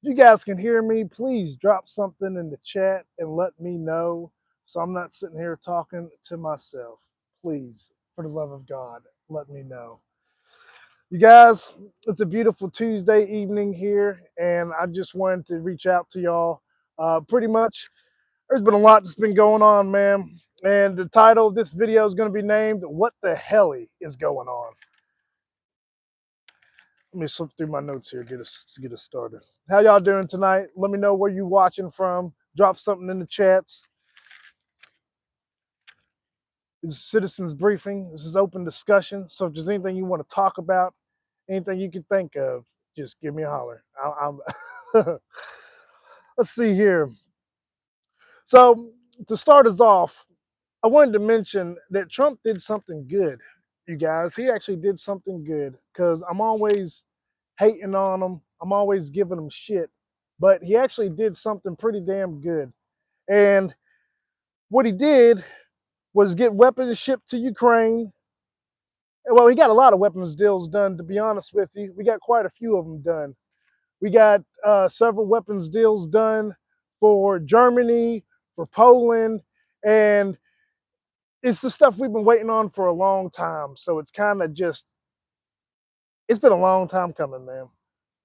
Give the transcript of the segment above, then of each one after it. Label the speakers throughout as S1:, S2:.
S1: If you guys can hear me, please drop something in the chat and let me know so I'm not sitting here talking to myself. Please, for the love of God, let me know. You guys, it's a beautiful Tuesday evening here, and I just wanted to reach out to y'all. Pretty much, there's been a lot that's been going on, man. And the title of this video is going to be named, What the Helly is Going On? Let me slip through my notes here, get us started. How y'all doing tonight? Let me know where you watching from. Drop something in the chats. This is Citizens Briefing. This is open discussion. So if there's anything you want to talk about, anything you can think of, just give me a holler. Let's see here. So to start us off, I wanted to mention that Trump did something good, you guys. He actually did something good because I'm always hating on him. I'm always giving him shit. But he actually did something pretty damn good. And what he did was get weapons shipped to Ukraine. Well, he got a lot of weapons deals done, to be honest with you. We got quite a few of them done. We got several weapons deals done for Germany, for Poland, and it's the stuff we've been waiting on for a long time. So it's kind of just, it's been a long time coming, man.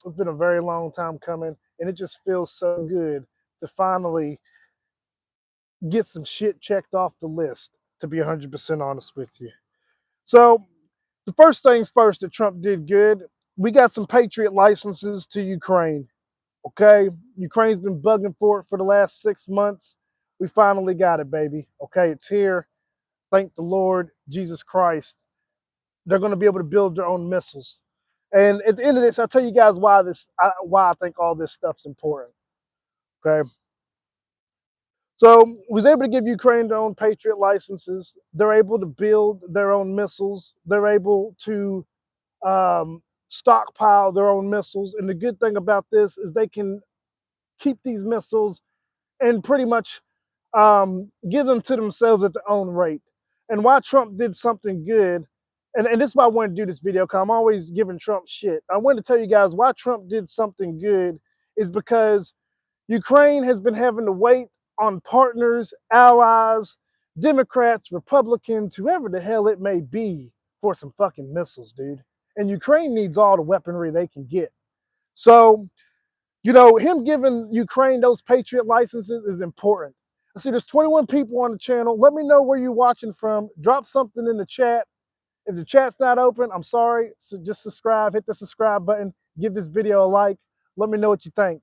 S1: It's been a very long time coming, and it just feels so good to finally get some shit checked off the list, to be 100% honest with you. So the first things first that Trump did good, we got some Patriot licenses to Ukraine. Okay, Ukraine's been bugging for it for the last 6 months. We finally got it, baby. Okay, it's here. Thank the Lord Jesus Christ. They're going to be able to build their own missiles. And at the end of this, I'll tell you guys why I think all this stuff's important. Okay, so we was able to give Ukraine their own Patriot licenses. They're able to build their own missiles. They're able to stockpile their own missiles. And the good thing about this is they can keep these missiles and pretty much give them to themselves at their own rate. And why Trump did something good, and this is why I wanted to do this video, because I'm always giving Trump shit. I wanted to tell you guys why Trump did something good is because Ukraine has been having to wait on partners, allies, Democrats, Republicans, whoever the hell it may be, for some fucking missiles, dude. And Ukraine needs all the weaponry they can get. So, him giving Ukraine those Patriot licenses is important. I see there's 21 people on the channel. Let me know where you're watching from. Drop something in the chat. If the chat's not open, I'm sorry. So just subscribe, hit the subscribe button, give this video a like. Let me know what you think.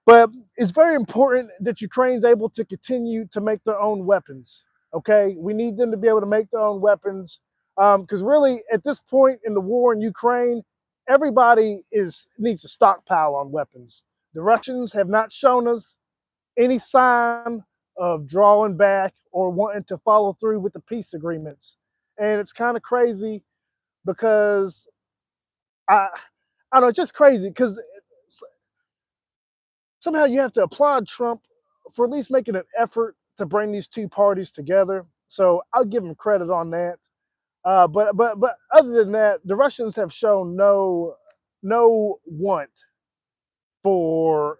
S1: But it's very important that Ukraine's able to continue to make their own weapons. Okay, we need them to be able to make their own weapons because really, at this point in the war in Ukraine, everybody needs to stockpile on weapons. The Russians have not shown us any sign of drawing back or wanting to follow through with the peace agreements, and it's kind of crazy because I, I don't know, it's just crazy because somehow you have to applaud Trump for at least making an effort to bring these two parties together. So I'll give him credit on that. But other than that, the Russians have shown no want for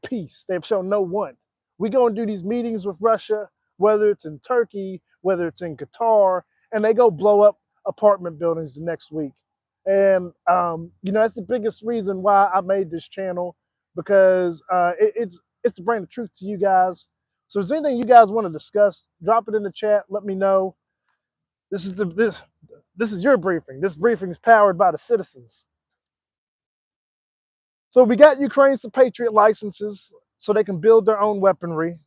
S1: peace. They've shown no want. We go and do these meetings with Russia, whether it's in Turkey, whether it's in Qatar, and they go blow up apartment buildings the next week. And that's the biggest reason why I made this channel because it's to bring the truth to you guys. So, if there's anything you guys want to discuss, drop it in the chat. Let me know. This is your briefing. This briefing is powered by the citizens. So we got Ukraine's Patriot licenses so they can build their own weaponry.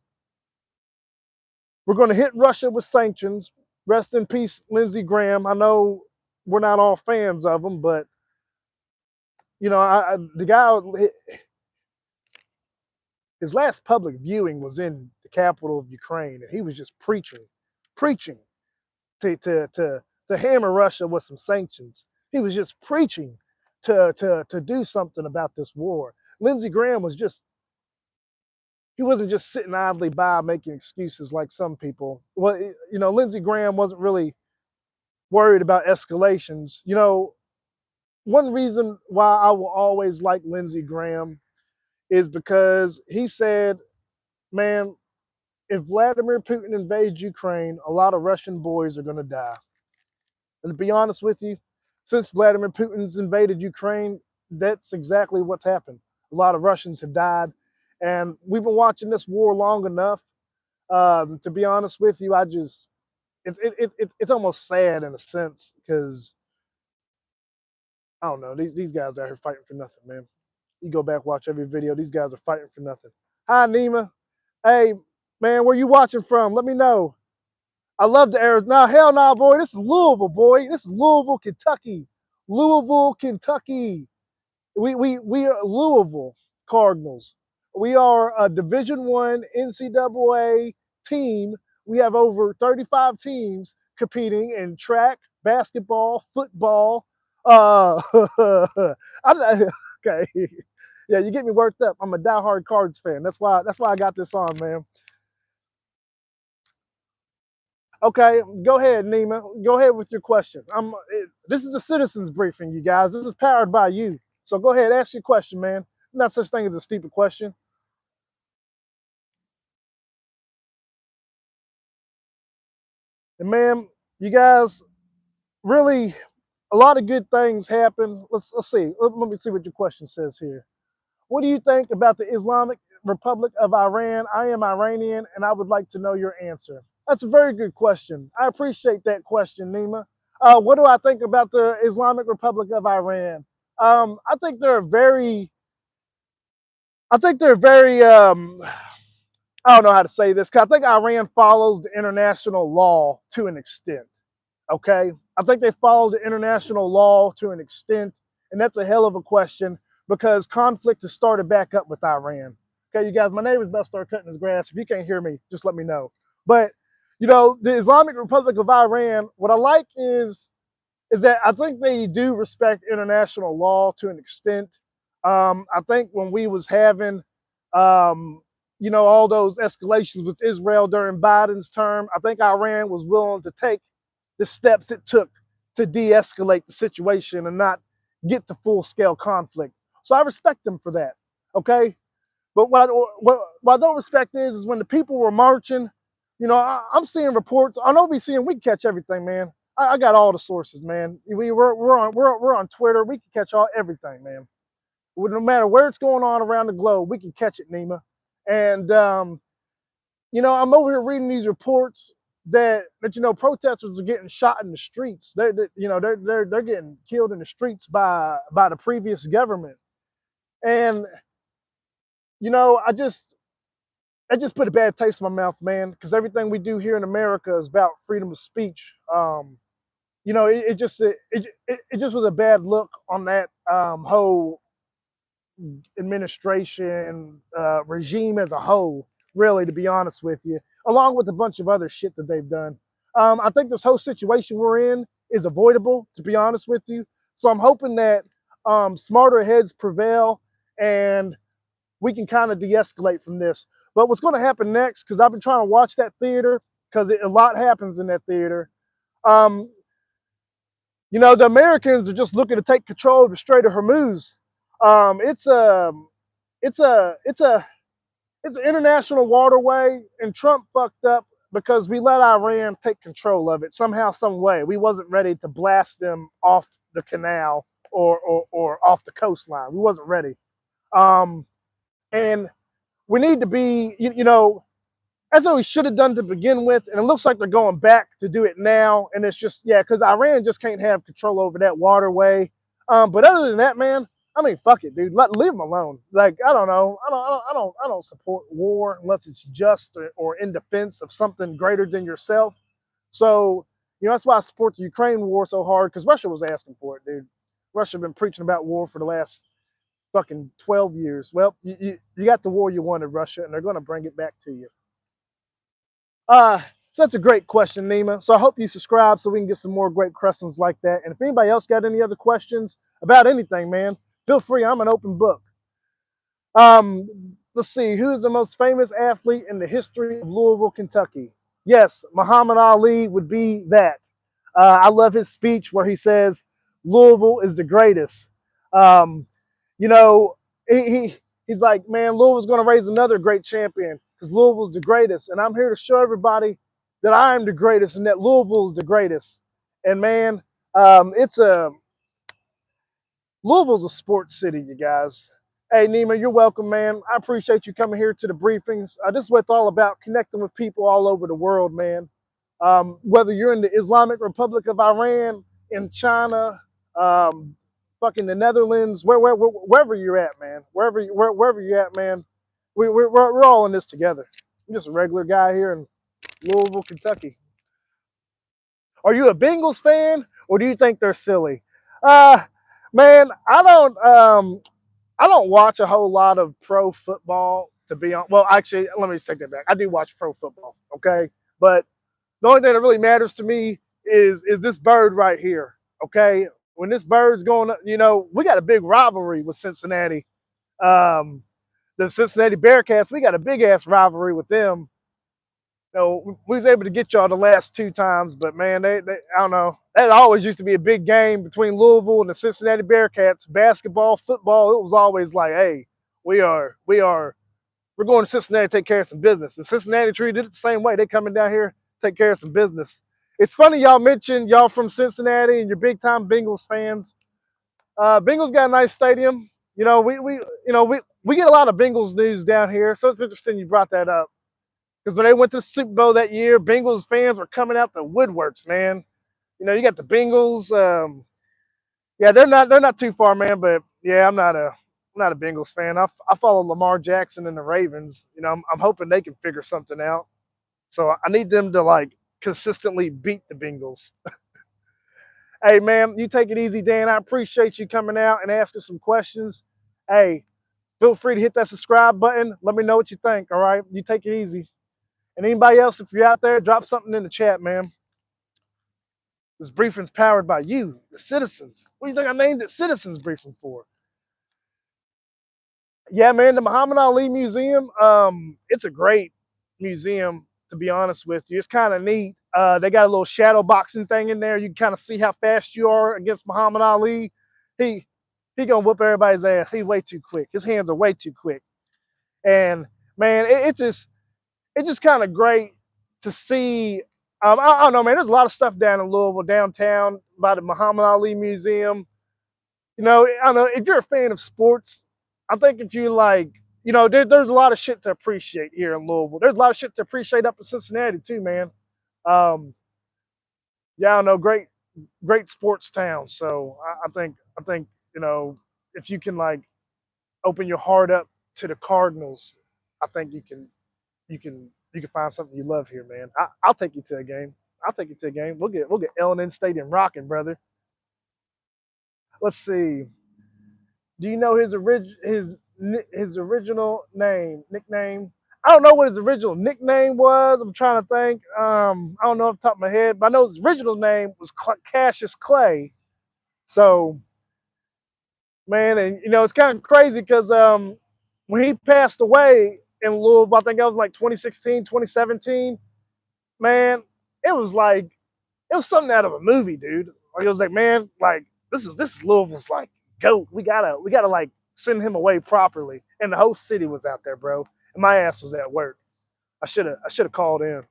S1: We're going to hit Russia with sanctions. Rest in peace, Lindsey Graham. I know we're not all fans of him, but the guy, his last public viewing was in the capital of Ukraine, and he was just preaching to hammer Russia with some sanctions. He was just preaching to do something about this war. Lindsey Graham he wasn't just sitting idly by making excuses like some people. Well, Lindsey Graham wasn't really worried about escalations. one reason why I will always like Lindsey Graham is because he said, man, if Vladimir Putin invades Ukraine, a lot of Russian boys are going to die. And to be honest with you, since Vladimir Putin's invaded Ukraine, that's exactly what's happened. A lot of Russians have died. And we've been watching this war long enough. To be honest with you, it's almost sad in a sense because I don't know, these guys out here fighting for nothing, man. You go back, watch every video, these guys are fighting for nothing. Hi, Nima. Hey, man, where you watching from? Let me know. I love the Arizona. Nah, hell nah, boy. This is Louisville, boy. This is Louisville, Kentucky. Louisville, Kentucky. We are Louisville Cardinals. We are a Division One NCAA team. We have over 35 teams competing in track, basketball, football. Okay, yeah, you get me worked up. I'm a diehard Cards fan. That's why I got this on, man. Okay, go ahead, Nima. Go ahead with your question. This is the citizens briefing, you guys. This is powered by you. So go ahead, ask your question, man. Not such thing as a stupid question. And man, you guys, really, a lot of good things happen. Let's see. Let me see what your question says here. What do you think about the Islamic Republic of Iran? I am Iranian, and I would like to know your answer. That's a very good question. I appreciate that question, Nima. What do I think about the Islamic Republic of Iran? I think they're very. I think they're very. I don't know how to say this. 'Cause I think Iran follows the international law to an extent. Okay, I think they follow the international law to an extent, and that's a hell of a question because conflict has started back up with Iran. Okay, you guys, my neighbor's about to start cutting his grass. If you can't hear me, just let me know. But the Islamic Republic of Iran, what I like is that I think they do respect international law to an extent. I think when we was having, all those escalations with Israel during Biden's term, I think Iran was willing to take the steps it took to de-escalate the situation and not get to full-scale conflict. So I respect them for that. Okay, but what I don't respect is when the people were marching. I'm seeing reports on OVCM. We can catch everything, man. I got all the sources, man. We're on Twitter. We can catch everything, man. No matter where it's going on around the globe, we can catch it, Nima. And I'm over here reading these reports that protesters are getting shot in the streets. They're getting killed in the streets by the previous government. And I just put a bad taste in my mouth, man, because everything we do here in America is about freedom of speech. It just was a bad look on that whole administration regime as a whole, really, to be honest with you, along with a bunch of other shit that they've done. I think this whole situation we're in is avoidable, to be honest with you. So I'm hoping that smarter heads prevail and we can kind of de-escalate from this. But what's going to happen next, because I've been trying to watch that theater, because a lot happens in that theater. The Americans are just looking to take control of the Strait of Hormuz. It's an international waterway, and Trump fucked up because we let Iran take control of it somehow, some way. We wasn't ready to blast them off the canal or off the coastline. We wasn't ready. And we need to be, that's what we should have done to begin with. And it looks like they're going back to do it now. And it's just, yeah, because Iran just can't have control over that waterway. But other than that, man, I mean, fuck it, dude. Leave them alone. Like, I don't know. I don't support war unless it's just or in defense of something greater than yourself. So, that's why I support the Ukraine war so hard, because Russia was asking for it, dude. Russia been preaching about war for the last fucking 12 years. Well, you got the war you wanted, Russia, and they're going to bring it back to you. So that's a great question, Nima. So I hope you subscribe so we can get some more great questions like that. And if anybody else got any other questions about anything, man, feel free. I'm an open book. Let's see. Who is the most famous athlete in the history of Louisville, Kentucky? Yes, Muhammad Ali would be that. I love his speech where he says, Louisville is the greatest. Um, you know, he's like, man, Louisville's going to raise another great champion because Louisville's the greatest. And I'm here to show everybody that I am the greatest and that Louisville is the greatest. And man, it's a Louisville's a sports city, you guys. Hey, Nima, you're welcome, man. I appreciate you coming here to the briefings. This is what it's all about, connecting with people all over the world, man. Whether you're in the Islamic Republic of Iran, in China, fucking the Netherlands, wherever you're at, man. Wherever you're at, man. We're all in this together. I'm just a regular guy here in Louisville, Kentucky. Are you a Bengals fan, or do you think they're silly? Uh, man, I don't watch a whole lot of pro football, to be honest. Well, actually, let me take that back. I do watch pro football, okay? But the only thing that really matters to me is this bird right here, okay? When this bird's going up, we got a big rivalry with Cincinnati. Um, the Cincinnati Bearcats, we got a big ass rivalry with them. We was able to get y'all the last two times, but man, they I don't know. That always used to be a big game between Louisville and the Cincinnati Bearcats. Basketball, football, it was always like, hey, we're going to Cincinnati to take care of some business. And Cincinnati treated it the same way. They coming down here to take care of some business. It's funny y'all mentioned y'all from Cincinnati and you're big time Bengals fans. Bengals got a nice stadium. We get a lot of Bengals news down here, so it's interesting you brought that up. Because when they went to the Super Bowl that year, Bengals fans were coming out the woodworks, man. You got the Bengals. Yeah, they're not too far, man. But yeah, I'm not a Bengals fan. I follow Lamar Jackson and the Ravens. I'm hoping they can figure something out. So I need them to like consistently beat the Bengals. Hey, man, you take it easy, Dan. I appreciate you coming out and asking some questions. Hey, feel free to hit that subscribe button. Let me know what you think. All right, you take it easy. And anybody else, if you're out there, drop something in the chat, man. This briefing's powered by you, the citizens. What do you think I named it Citizens Briefing for? Yeah, man, the Muhammad Ali Museum, it's a great museum, to be honest with you. It's kind of neat. They got a little shadow boxing thing in there. You can kind of see how fast you are against Muhammad Ali. He he gonna whoop everybody's ass. He's way too quick. His hands are way too quick. And man, it's just kind of great to see. I don't know, man. There's a lot of stuff down in Louisville, downtown, by the Muhammad Ali Museum. I don't know if you're a fan of sports. I think if you like, there's a lot of shit to appreciate here in Louisville. There's a lot of shit to appreciate up in Cincinnati too, man. Um, yeah, I don't know, great sports town. So I think if you can like open your heart up to the Cardinals, I think you can find something you love here, man. I'll take you to a game. I'll take you to a game. We'll get L&N Stadium rocking, brother. Let's see. Do you know his original nickname? I don't know what his original nickname was. I'm trying to think. I don't know off the top of my head, but I know his original name was Cassius Clay. So, man, and it's kind of crazy because when he passed away in Louisville, I think that was like 2016, 2017. Man, it was like it was something out of a movie, dude. Like it was like, man, like this is Louisville's like goat. We gotta like send him away properly. And the whole city was out there, bro. And my ass was at work. I should have called in.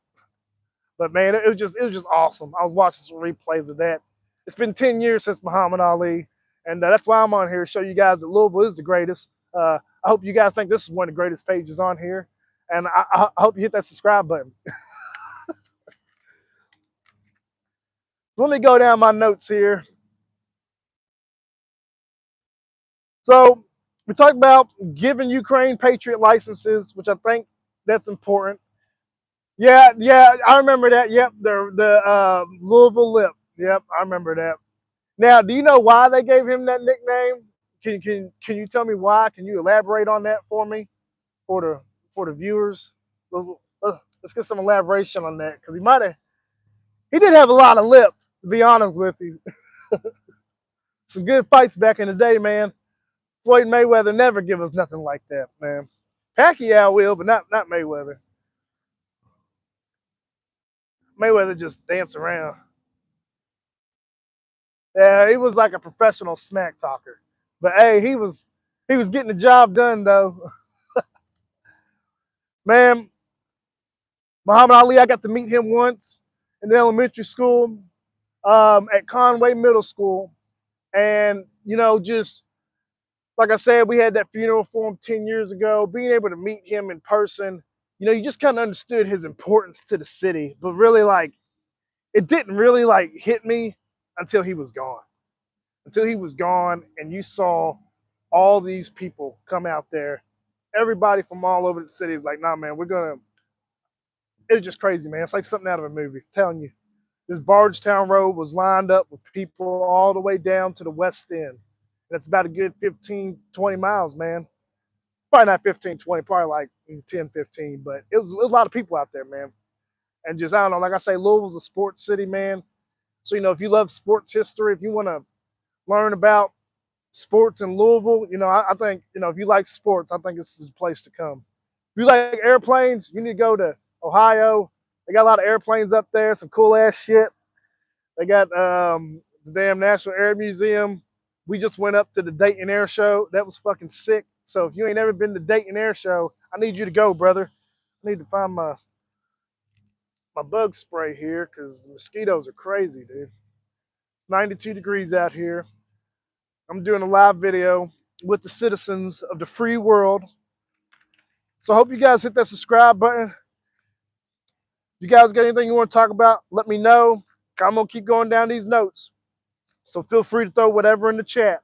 S1: But man, it was just awesome. I was watching some replays of that. It's been 10 years since Muhammad Ali, and that's why I'm on here to show you guys that Louisville is the greatest. I hope you guys think this is one of the greatest pages on here, and I hope you hit that subscribe button. So let me go down my notes here. So we talked about giving Ukraine Patriot licenses, which I think that's important. Yeah, I remember that. Yep, the Louisville Lip. Yep, I remember that. Now, do you know why they gave him that nickname? Can you tell me why? Can you elaborate on that for me, for the viewers? Let's get some elaboration on that because he did have a lot of lip. To be honest with you, some good fights back in the day, man. Floyd Mayweather never give us nothing like that, man. Pacquiao will, but not Mayweather. Mayweather just dance around. Yeah, he was like a professional smack talker. But hey, he was getting the job done though. Man, Muhammad Ali, I got to meet him once in the elementary school, at Conway Middle School. And, just like I said, we had that funeral for him 10 years ago. Being able to meet him in person, you just kind of understood his importance to the city. But really, like, it didn't really like hit me until he was gone. Until he was gone, and you saw all these people come out there. Everybody from all over the city was like, nah, man, we're going to. It was just crazy, man. It's like something out of a movie. I'm telling you. This Bardstown Road was lined up with people all the way down to the West End. And it's about a good 15, 20 miles, man. Probably not 15, 20, probably like 10, 15. But it was a lot of people out there, man. And just, I don't know, like I say, Louisville's a sports city, man. So, if you love sports history, if you want to learn about sports in Louisville, I think, if you like sports, I think it's the place to come. If you like airplanes, you need to go to Ohio. They got a lot of airplanes up there, some cool ass shit. They got the damn National Air Museum. We just went up to the Dayton Air Show. That was fucking sick. So if you ain't ever been to Dayton Air Show, I need you to go, brother. I need to find my bug spray here because the mosquitoes are crazy, dude. 92 degrees out here. I'm doing a live video with the citizens of the free world. So I hope you guys hit that subscribe button. If you guys got anything you want to talk about, let me know. I'm going to keep going down these notes. So feel free to throw whatever in the chat.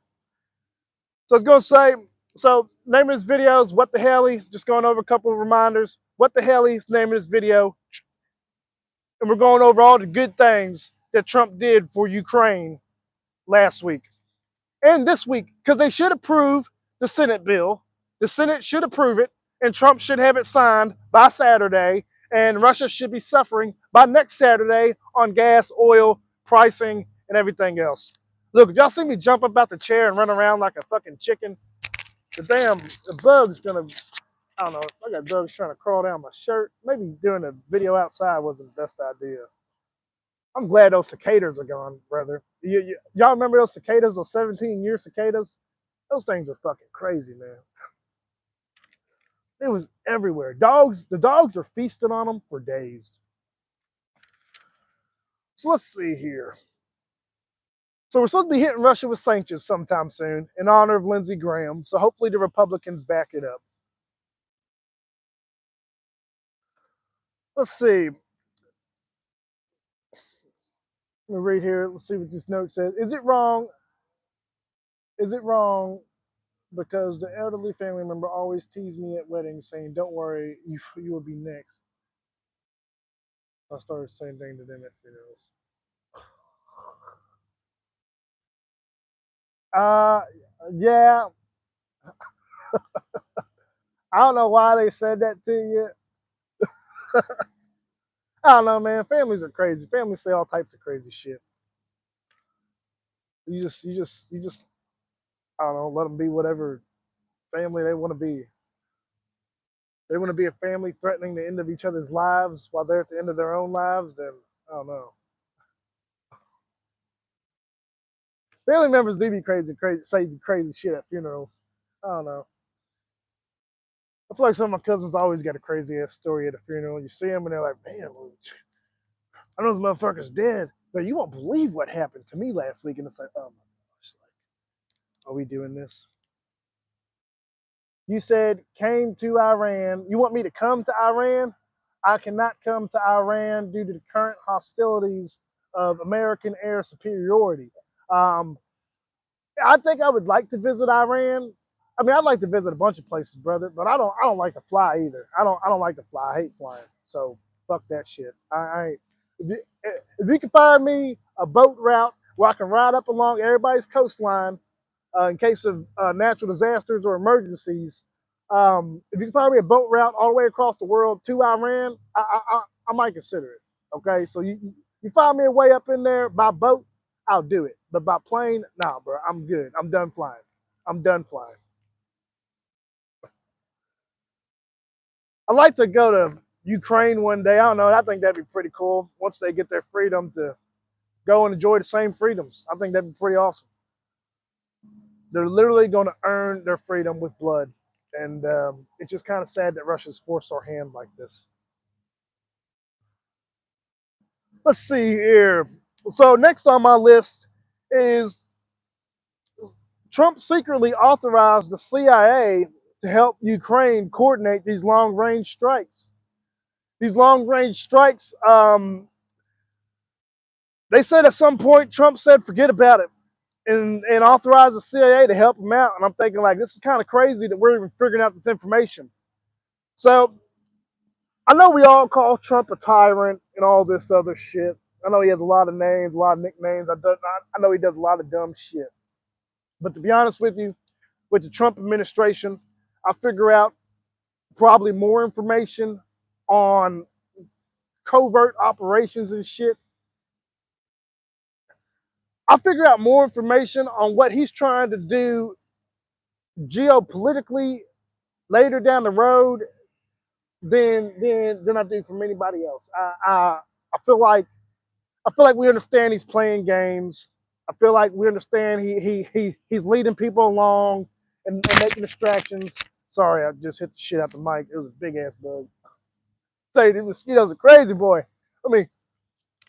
S1: So I was going to say, so name of this video is What the Helly? Just going over a couple of reminders. What the Helly is the name of this video. And we're going over all the good things that Trump did for Ukraine last week and this week, because they should approve the Senate bill. The Senate should approve it, and Trump should have it signed by Saturday, and Russia should be suffering by next Saturday on gas, oil, pricing, and everything else. Look, if y'all see me jump up out the chair and run around like a fucking chicken, the bug's gonna, I don't know, I got bugs trying to crawl down my shirt. Maybe doing a video outside wasn't the best idea. I'm glad those cicadas are gone, brother. Y'all remember those cicadas, those 17-year cicadas? Those things are fucking crazy, man. It was everywhere. The dogs are feasting on them for days. So let's see here. So we're supposed to be hitting Russia with sanctions sometime soon in honor of Lindsey Graham. So hopefully the Republicans back it up. Let's see. Let me read here. Let's see what this note says. Is it wrong? Is it wrong because the elderly family member always teased me at weddings saying, don't worry, you will be next. I started saying things to them at funerals. Uh, yeah, I don't know why they said that to you. I don't know, man. Families are crazy. Families say all types of crazy shit. You just, I don't know, let them be whatever family they want to be. They want to be a family threatening the end of each other's lives while they're at the end of their own lives, then I don't know. Family members do be crazy, say crazy shit at funerals. I don't know. I feel like some of my cousins always got a crazy ass story at a funeral. You see them and they're like, man, I know this motherfucker's dead, but you won't believe what happened to me last week. And it's like, oh my gosh, like, are we doing this? You said came to Iran. You want me to come to Iran? I cannot come to Iran due to the current hostilities of American air superiority. Um, I think I would like to visit Iran. I mean, I'd like to visit a bunch of places, brother, but I don't like to fly either. I don't like to fly. I hate flying. So fuck that shit. If you can find me a boat route where I can ride up along everybody's coastline in case of natural disasters or emergencies, if you can find me a boat route all the way across the world to Iran, I might consider it. Okay, so you find me a way up in there by boat, I'll do it. But by plane, nah, bro, I'm good. I'm done flying. I'm done flying. I'd like to go to Ukraine one day. I don't know. I think that'd be pretty cool once they get their freedom to go and enjoy the same freedoms. I think that'd be pretty awesome. They're literally going to earn their freedom with blood. And it's just kind of sad that Russia's forced our hand like this. Let's see here. So next on my list is Trump secretly authorized the CIA to help Ukraine coordinate these long-range strikes. These long-range strikes, they said at some point, Trump said, forget about it, and authorized the CIA to help him out. And I'm thinking, like, this is kind of crazy that we're even figuring out this information. So I know we all call Trump a tyrant and all this other shit. I know he has a lot of names, a lot of nicknames. I know he does a lot of dumb shit. But to be honest with you, with the Trump administration, I figure out probably more information on covert operations and shit. I figure out more information on what he's trying to do geopolitically later down the road than I do from anybody else. I feel like we understand he's playing games. I feel like we understand he's leading people along and making distractions. Sorry, I just hit the shit out the mic. It was a big ass bug. Say these mosquitoes are crazy, boy. I mean,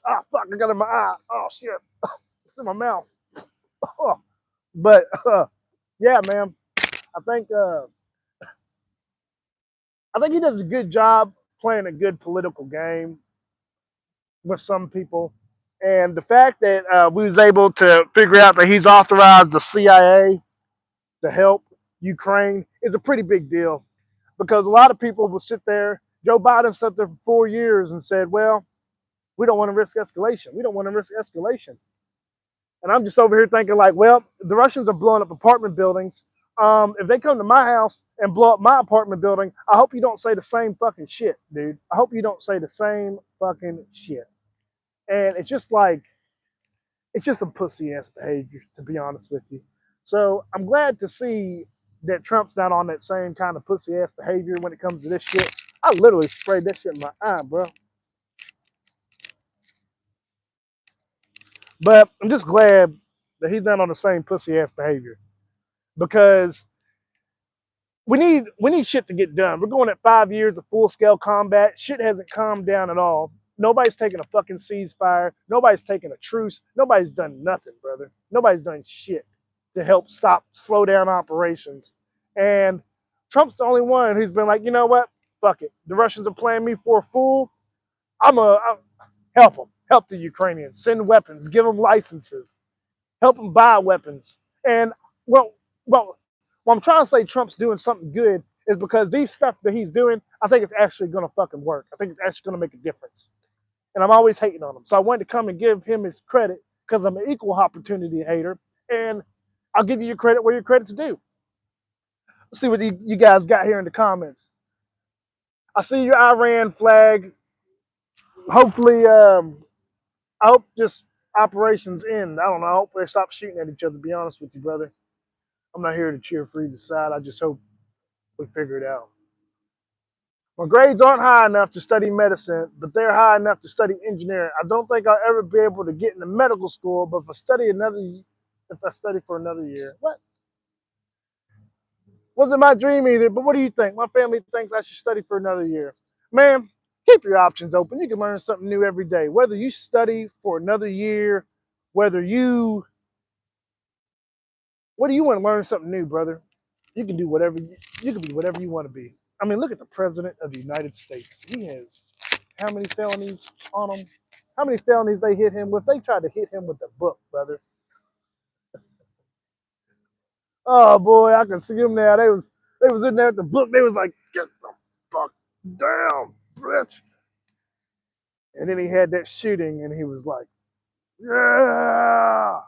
S1: fuck, I got it in my eye. Oh shit, it's in my mouth. Oh. But yeah, man, I think I think he does a good job playing a good political game with some people. And the fact that we was able to figure out that he's authorized the CIA to help Ukraine is a pretty big deal, because a lot of people will sit there. Joe Biden sat there for 4 years and said, well, we don't want to risk escalation. We don't want to risk escalation. And I'm just over here thinking, like, well, the Russians are blowing up apartment buildings. If they come to my house and blow up my apartment building, I hope you don't say the same fucking shit, dude. I hope you don't say the same fucking shit. And it's just like, it's just some pussy ass behavior, to be honest with you. So I'm glad to see that Trump's not on that same kind of pussy ass behavior when it comes to this shit. I literally sprayed that shit in my eye, bro. But I'm just glad that he's not on the same pussy ass behavior, because we need shit to get done. We're going at 5 years of full scale combat. Shit hasn't calmed down at all. Nobody's taking a fucking ceasefire. Nobody's taking a truce. Nobody's done nothing, brother. Nobody's done shit to help slow down operations. And Trump's the only one who's been like, you know what? Fuck it. The Russians are playing me for a fool. I'm help them. Help the Ukrainians. Send weapons. Give them licenses. Help them buy weapons. And well, well, what I'm trying to say Trump's doing something good is because these stuff that he's doing, I think it's actually going to fucking work. I think it's actually going to make a difference. And I'm always hating on him. So I wanted to come and give him his credit, because I'm an equal opportunity hater. And I'll give you your credit where your credit's due. Let's see what you guys got here in the comments. I see your Iran flag. Hopefully, I hope just operations end. I don't know. I hope they stop shooting at each other, to be honest with you, brother. I'm not here to cheer for either side. I just hope we figure it out. My grades aren't high enough to study medicine, but they're high enough to study engineering. I don't think I'll ever be able to get into medical school, but if I study for another year. What? Wasn't my dream either, but what do you think? My family thinks I should study for another year. Man, keep your options open. You can learn something new every day. Whether you study for another year, whether you want to learn something new, brother, you can do whatever you can be whatever you want to be. I mean, look at the president of the United States. He has how many felonies on him? How many felonies they hit him with? They tried to hit him with the book, brother. Oh boy, I can see them now. They was in there with the book. They was like, get the fuck down, bitch. And then he had that shooting, and he was like, yeah.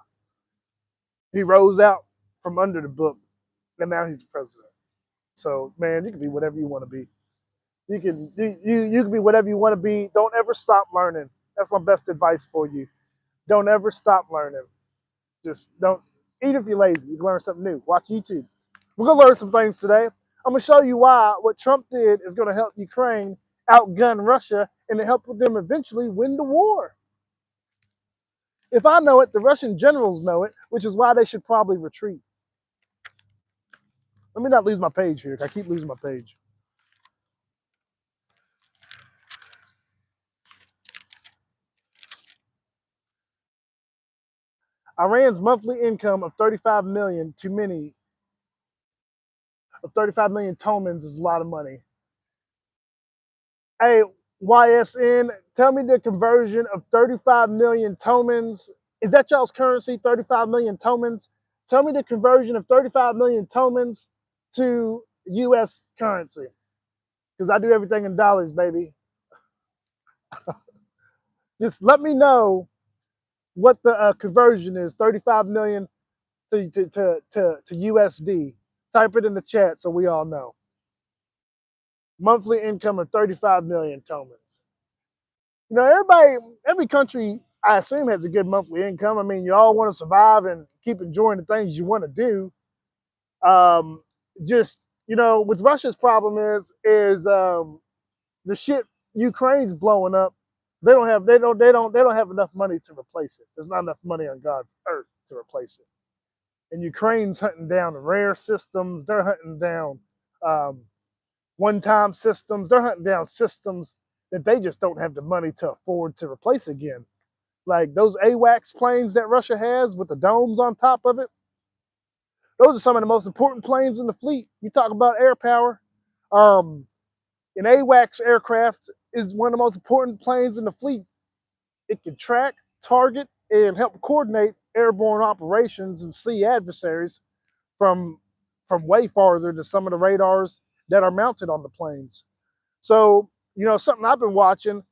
S1: He rose out from under the book, and now he's the president. So man, you can be whatever you want to be. You can be whatever you want to be. Don't ever stop learning. That's my best advice for you. Don't ever stop learning. Just don't. Even if you're lazy, you can learn something new. Watch YouTube. We're gonna learn some things today. I'm gonna show you why what Trump did is gonna help Ukraine outgun Russia and to help them eventually win the war. If I know it, the Russian generals know it, which is why they should probably retreat. Let me not lose my page here. I keep losing my page. Iran's monthly income of 35 million to many of 35 million tomans is a lot of money. Hey, YSN, tell me the conversion of 35 million tomans. Is that y'all's currency, 35 million tomans? Tell me the conversion of 35 million tomans to US currency. Because I do everything in dollars, baby. Just let me know what the conversion is, 35 million to USD. Type it in the chat so we all know. Monthly income of 35 million tomans. You know, every country, I assume, has a good monthly income. I mean, you all want to survive and keep enjoying the things you want to do. Um, just, you know, with Russia's problem is the shit Ukraine's blowing up. They don't have enough money to replace it. There's not enough money on God's earth to replace it. And Ukraine's hunting down rare systems. They're hunting down um, one-time systems. They're hunting down systems that they just don't have the money to afford to replace again. Like those AWACS planes that Russia has with the domes on top of it. Those are some of the most important planes in the fleet. You talk about air power. Um, an AWACS aircraft is one of the most important planes in the fleet. It can track, target, and help coordinate airborne operations and see adversaries from way farther than some of the radars that are mounted on the planes. So, you know, something I've been watching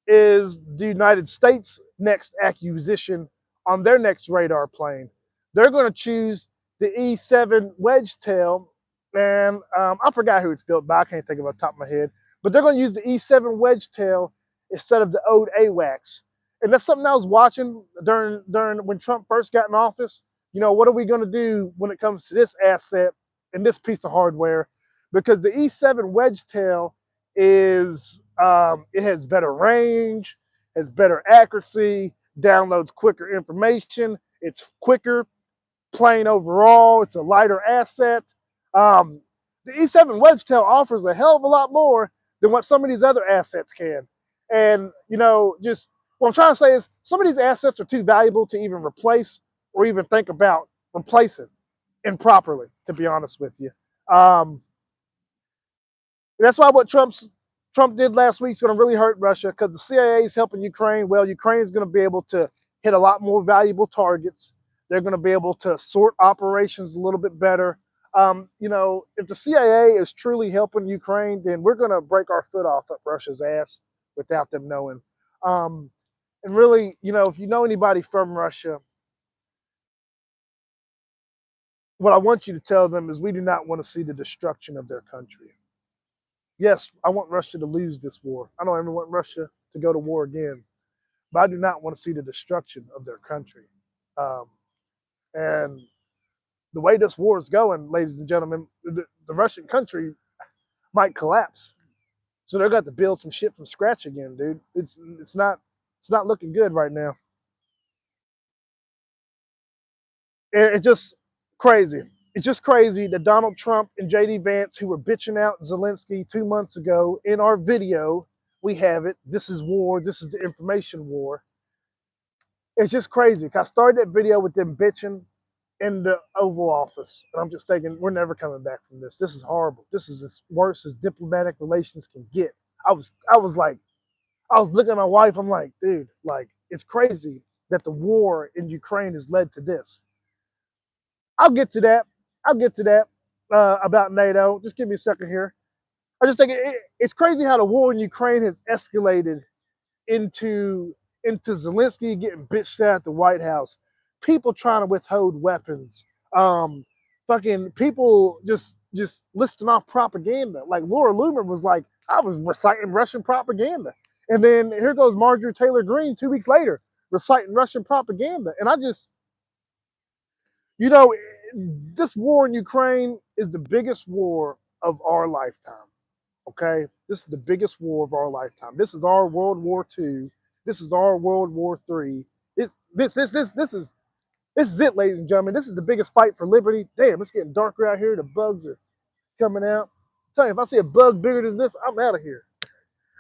S1: is the United States' next acquisition on their next radar plane. They're going to choose the E7 wedge tail, and I forgot who it's built by. I can't think of it off the top of my head, but they're going to use the E7 wedge tail instead of the old AWACS. And that's something I was watching during when Trump first got in office. You know, what are we going to do when it comes to this asset and this piece of hardware? Because the E7 wedge tail is it has better range, has better accuracy, downloads quicker information, it's quicker, plane overall, it's a lighter asset. Um, the E7 Wedgetail offers a hell of a lot more than what some of these other assets can. And, you know, just what I'm trying to say is some of these assets are too valuable to even replace or even think about replacing improperly, to be honest with you. Um, that's why what Trump did last week is going to really hurt Russia because the CIA is helping Ukraine. Well, Ukraine is going to be able to hit a lot more valuable targets. They're going to be able to sort operations a little bit better. You know, if the CIA is truly helping Ukraine, then we're going to break our foot off up Russia's ass without them knowing. Um, and really, you know, if you know anybody from Russia, what I want you to tell them is we do not want to see the destruction of their country. Yes, I want Russia to lose this war. I don't ever want Russia to go to war again, but I do not want to see the destruction of their country. Um, and the way this war is going, ladies and gentlemen, the Russian country might collapse. So they're going to build some shit from scratch again, dude. It's not looking good right now. It's just crazy. It's just crazy that Donald Trump and JD Vance, who were bitching out Zelensky 2 months ago in our video, we have it. This is war. This is the information war. It's just crazy. I started that video with them bitching in the Oval Office, and I'm just thinking we're never coming back from this. This is horrible. This is as worse as diplomatic relations can get. I was looking at my wife. I'm like, dude, like it's crazy that the war in Ukraine has led to this. I'll get to that. I'll get to that about NATO. Just give me a second here. I just think it's crazy how the war in Ukraine has escalated into Zelensky getting bitched at the White House, people trying to withhold weapons, fucking people just listing off propaganda. Like Laura Loomer was like, I was reciting Russian propaganda, and then here goes Marjorie Taylor Greene 2 weeks later reciting Russian propaganda, and I just, you know, this war in Ukraine is the biggest war of our lifetime. Okay, this is the biggest war of our lifetime. This is our World War II. This is our World War III. This is it, ladies and gentlemen. This is the biggest fight for liberty. Damn, it's getting darker out here. The bugs are coming out. Tell you, if I see a bug bigger than this, I'm out of here.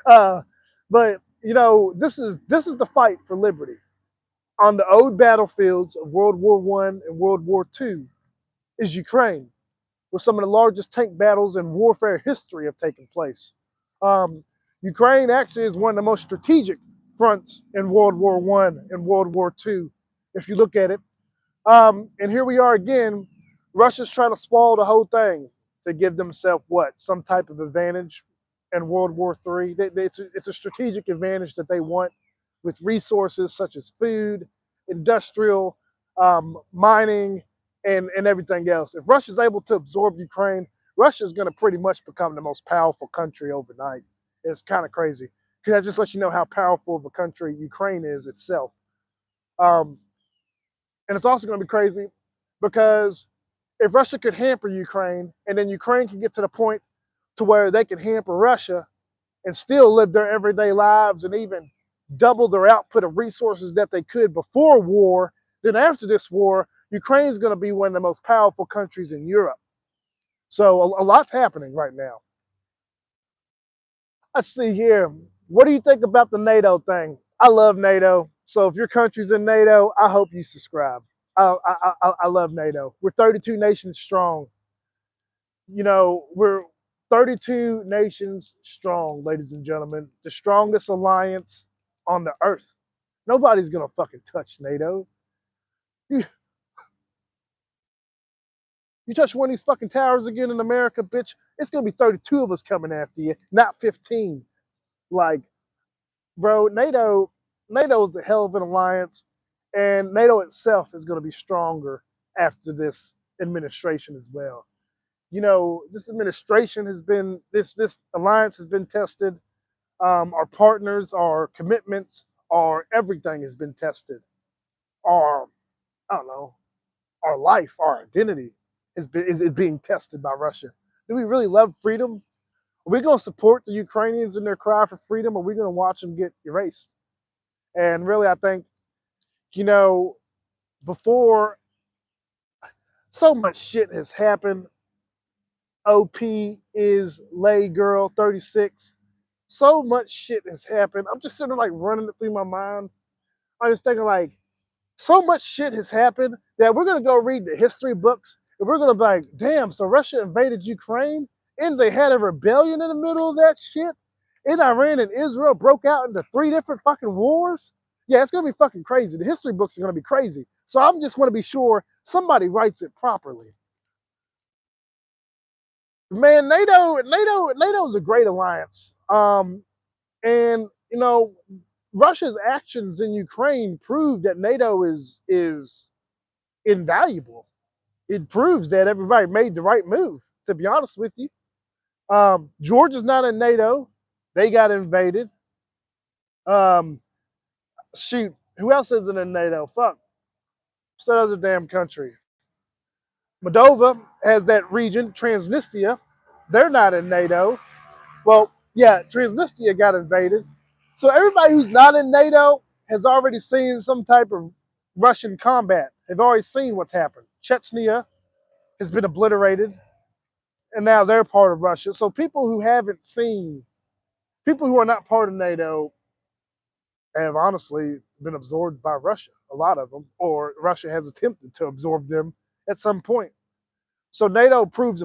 S1: Uh, but you know, this is the fight for liberty on the old battlefields of World War One and World War Two is Ukraine, where some of the largest tank battles in warfare history have taken place. Um, Ukraine actually is one of the most strategic fronts in World War One and World War Two, if you look at it. And here we are again. Russia's trying to spoil the whole thing to give themselves what? Some type of advantage in World War III. It's a strategic advantage that they want with resources such as food, industrial, mining, and everything else. If Russia's able to absorb Ukraine, Russia's going to pretty much become the most powerful country overnight. It's kind of crazy because that just lets you know how powerful of a country Ukraine is itself. Um, and it's also going to be crazy because if Russia could hamper Ukraine and then Ukraine can get to the point to where they can hamper Russia and still live their everyday lives and even double their output of resources that they could before war, then after this war, Ukraine is going to be one of the most powerful countries in Europe. So a lot's happening right now. Let's see here. What do you think about the NATO thing? I love NATO. So if your country's in NATO, I hope you subscribe. I love NATO. We're 32 nations strong. You know, we're 32 nations strong, ladies and gentlemen. The strongest alliance on the earth. Nobody's going to fucking touch NATO. You, you touch one of these fucking towers again in America, bitch, it's going to be 32 of us coming after you, not 15. Like, bro, NATO is a hell of an alliance, and NATO itself is going to be stronger after this administration as well. You know, this administration has been this alliance has been tested. Our partners, our commitments, our everything has been tested. Our I don't know, our life, our identity is being tested by Russia. Do we really love freedom? Are we going to support the Ukrainians in their cry for freedom, or are we going to watch them get erased? And really, I think, you know, before so much shit has happened, OP is Lay Girl 36. So much shit has happened. I'm just sitting there like running it through my mind. I was thinking like, so much shit has happened that we're gonna go read the history books and we're gonna be like, damn, so Russia invaded Ukraine and they had a rebellion in the middle of that shit. And Iran and Israel broke out into 3 different fucking wars. Yeah, it's gonna be fucking crazy. The history books are gonna be crazy. So I'm just wanna be sure somebody writes it properly. Man, NATO is a great alliance. And you know, Russia's actions in Ukraine prove that NATO is invaluable. It proves that everybody made the right move, to be honest with you. Georgia's not in NATO. They got invaded. Um, shoot, who else isn't in NATO? Fuck. What's that other damn country? Moldova has that region, Transnistria. They're not in NATO. Well, yeah, Transnistria got invaded. So everybody who's not in NATO has already seen some type of Russian combat. They've already seen what's happened. Chechnya has been obliterated, and now they're part of Russia. So people who haven't seen, people who are not part of NATO, have honestly been absorbed by Russia, a lot of them, or Russia has attempted to absorb them at some point. So NATO proves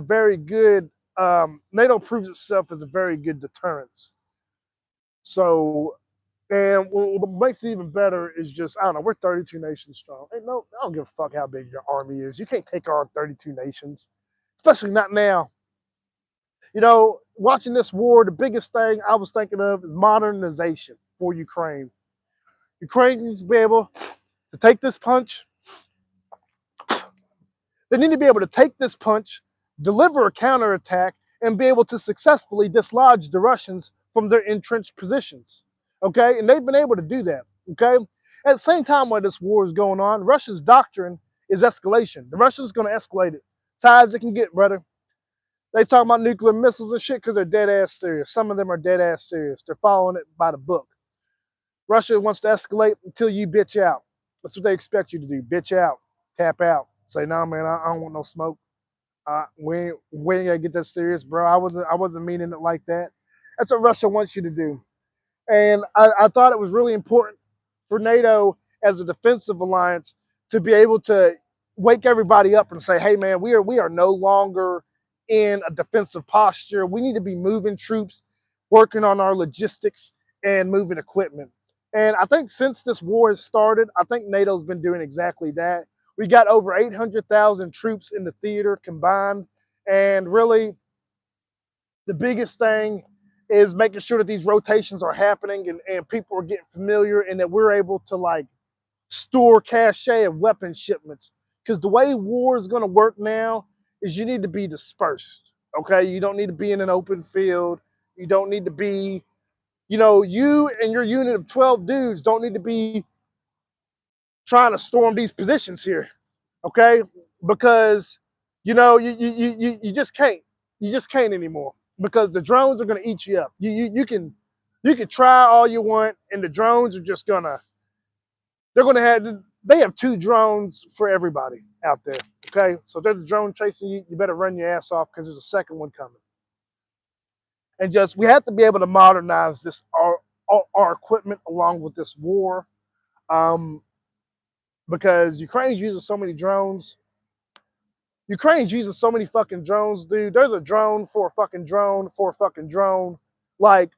S1: NATO proves itself as a very good deterrence. So, and what makes it even better is just, I don't know, we're 32 nations strong. Ain't no, I don't give a fuck how big your army is. You can't take on 32 nations, especially not now. You know, watching this war, the biggest thing I was thinking of is modernization for Ukraine. Ukraine needs to be able to take this punch. They need to be able to take this punch, deliver a counterattack, and be able to successfully dislodge the Russians from their entrenched positions. Okay, and they've been able to do that. Okay, at the same time while this war is going on, Russia's doctrine is escalation. The Russians going to escalate it. Tides it can get, brother. They talk about nuclear missiles and shit because they're dead ass serious. Some of them are dead ass serious. They're following it by the book. Russia wants to escalate until you bitch out. That's what they expect you to do. Bitch out, tap out. Say, nah, man, I don't want no smoke. We ain't gonna get that serious, bro. I wasn't meaning it like that. That's what Russia wants you to do. And I thought it was really important for NATO as a defensive alliance to be able to wake everybody up and say, hey man, we are no longer in a defensive posture. We need to be moving troops, working on our logistics and moving equipment. And I think since this war has started, I think NATO's been doing exactly that. We got over 800,000 troops in the theater combined. And really, the biggest thing is making sure that these rotations are happening and people are getting familiar and that we're able to like store cache of weapon shipments. Because the way war is going to work now is you need to be dispersed. Okay, you don't need to be in an open field. You don't need to be, you and your unit of 12 dudes don't need to be trying to storm these positions here. Okay, because you just can't. You just can't anymore because the drones are going to eat you up. You can try all you want, and the drones are just gonna they have two drones for everybody out there. Okay, so if there's a drone chasing you, you better run your ass off because there's a second one coming. And just we have to be able to modernize this our equipment along with this war, um, because Ukraine's using so many drones. Ukraine's using so many fucking drones, dude. There's a drone for a fucking drone for a fucking drone. Like,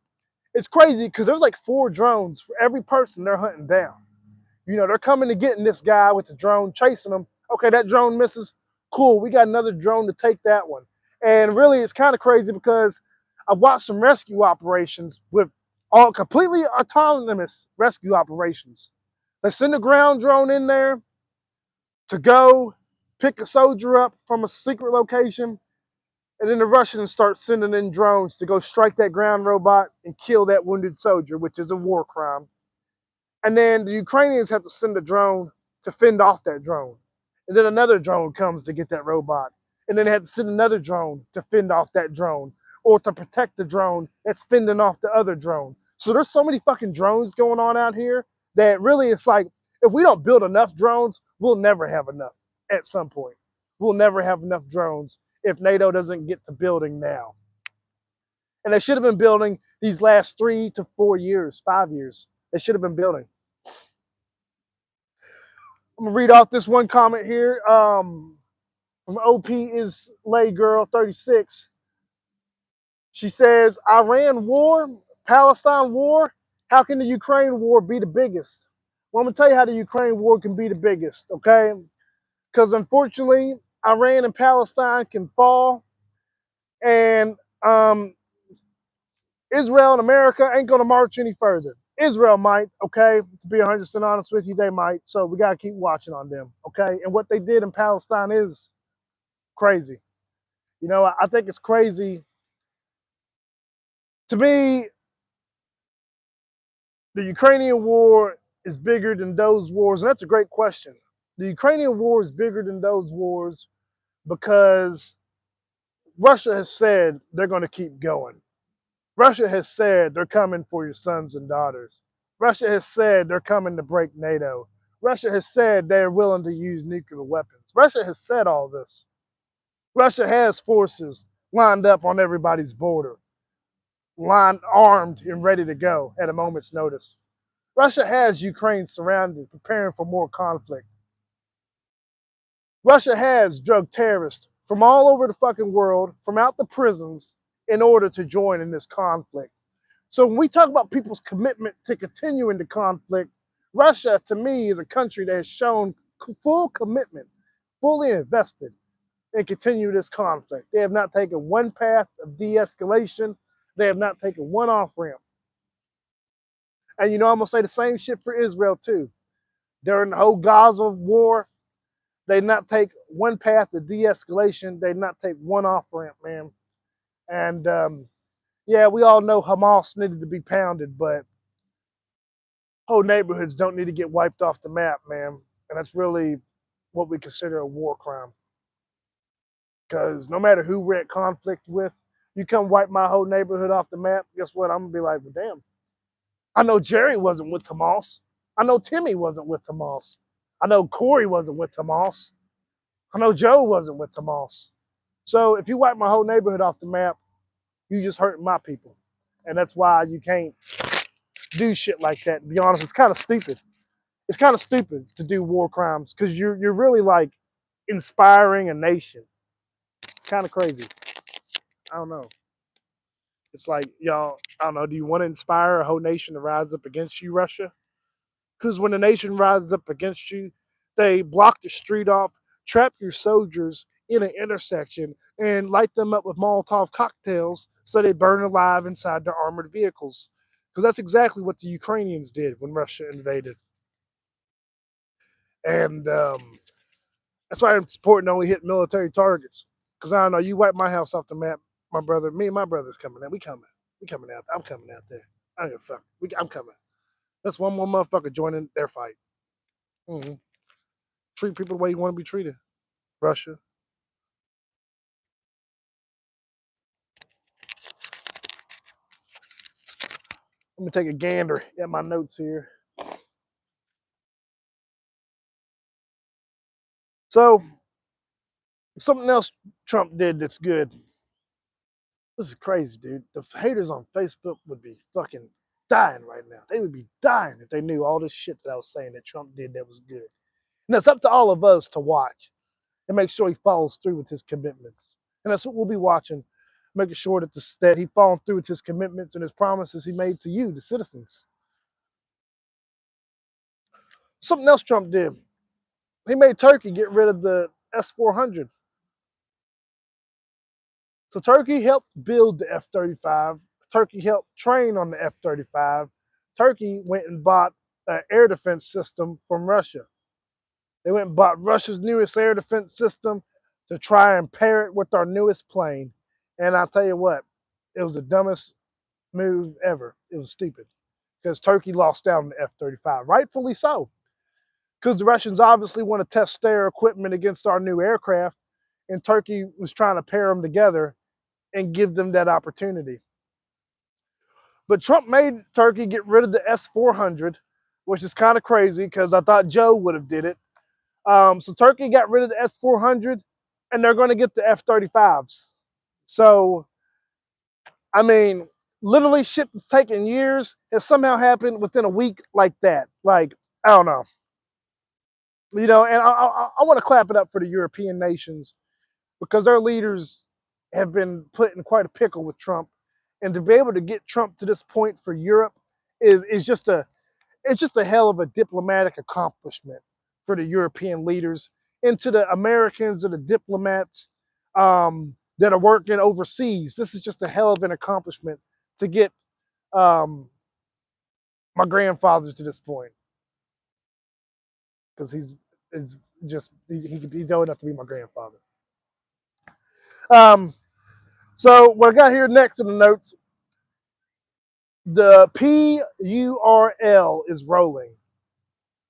S1: it's crazy because there's like 4 drones for every person they're hunting down. They're coming to getting this guy with the drone, chasing him. Okay, that drone misses. Cool, we got another drone to take that one. And really, it's kind of crazy because I've watched some rescue operations with all completely autonomous rescue operations. They send a ground drone in there to go pick a soldier up from a secret location, and then the Russians start sending in drones to go strike that ground robot and kill that wounded soldier, which is a war crime. And then the Ukrainians have to send a drone to fend off that drone. And then another drone comes to get that robot. And then they have to send another drone to fend off that drone or to protect the drone that's fending off the other drone. So there's so many fucking drones going on out here that really it's like, if we don't build enough drones, we'll never have enough at some point. We'll never have enough drones if NATO doesn't get to building now. And they should have been building these last 3 to 4 years, 5 years. They should have been building. I'm gonna read off this one comment here from OP is Lay Girl 36. She says, Iran war, Palestine war, how can the Ukraine war be the biggest? Well, I'm gonna tell you how the Ukraine war can be the biggest, okay? Because unfortunately, Iran and Palestine can fall, and Israel and America ain't gonna march any further. Israel might, okay? To be 100% honest with you, they might. So we gotta keep watching on them, okay? And what they did in Palestine is crazy. I think it's crazy. To me, the Ukrainian war is bigger than those wars, and that's a great question. The Ukrainian war is bigger than those wars because Russia has said they're going to keep going. Russia has said they're coming for your sons and daughters. Russia has said they're coming to break NATO. Russia has said they're willing to use nuclear weapons. Russia has said all this. Russia has forces lined up on everybody's border, lined armed and ready to go at a moment's notice. Russia has Ukraine surrounded, preparing for more conflict. Russia has drug terrorists from all over the fucking world, from out the prisons, in order to join in this conflict. So when we talk about people's commitment to continuing the conflict, Russia, to me, is a country that has shown full commitment, fully invested in continue this conflict. They have not taken one path of de-escalation. They have not taken one off-ramp. And I'm going to say the same shit for Israel, too. During the whole Gaza war, they did not take one path of de-escalation. They did not take one off-ramp, man. And, yeah, we all know Hamas needed to be pounded, but whole neighborhoods don't need to get wiped off the map, man. And that's really what we consider a war crime. Because no matter who we're at conflict with, you come wipe my whole neighborhood off the map, guess what? I'm going to be like, well, damn. I know Jerry wasn't with Hamas. I know Timmy wasn't with Hamas. I know Corey wasn't with Tomas. I know Joe wasn't with Tomas. So if you wipe my whole neighborhood off the map, you just hurting my people. And that's why you can't do shit like that. To be honest, it's kind of stupid. It's kind of stupid to do war crimes because you're really like inspiring a nation. It's kind of crazy. I don't know. It's like y'all. I don't know. Do you want to inspire a whole nation to rise up against you, Russia? Because when the nation rises up against you, they block the street off, trap your soldiers in an intersection, and light them up with Molotov cocktails so they burn alive inside their armored vehicles. Because that's exactly what the Ukrainians did when Russia invaded. And that's why it's important to only hit military targets. Because I don't know, you wipe my house off the map, my brother, me and my brother's coming out. We coming. We coming out. I'm coming out there. I don't give a fuck. I'm coming. That's one more motherfucker joining their fight. Mm-hmm. Treat people the way you want to be treated. Russia. Let me take a gander at my notes here. So, something else Trump did that's good. This is crazy, dude. The haters on Facebook would be fucking dying right now. They would be dying if they knew all this shit that I was saying that Trump did that was good. And it's up to all of us to watch and make sure he follows through with his commitments. And that's what we'll be watching, making sure that he follows through with his commitments and his promises he made to you, the citizens. Something else Trump did. He made Turkey get rid of the S-400. So Turkey helped build the F-35. Turkey helped train on the F-35. Turkey went and bought an air defense system from Russia. They went and bought Russia's newest air defense system to try and pair it with our newest plane. And I'll tell you what, it was the dumbest move ever. It was stupid because Turkey lost out on the F-35, rightfully so. Because the Russians obviously want to test their equipment against our new aircraft, and Turkey was trying to pair them together and give them that opportunity. But Trump made Turkey get rid of the S-400, which is kind of crazy because I thought Joe would have did it. So Turkey got rid of the S-400, and they're going to get the F-35s. So, I mean, literally shit that's taken years has somehow happened within a week like that. Like, I don't know. You know, and I want to clap it up for the European nations because their leaders have been put in quite a pickle with Trump. And to be able to get Trump to this point for Europe is just a hell of a diplomatic accomplishment for the European leaders and to the Americans and the diplomats that are working overseas. This is just a hell of an accomplishment to get um, my grandfather to this point because he's old enough to be my grandfather. So what I got here next in the notes, the PURL is rolling.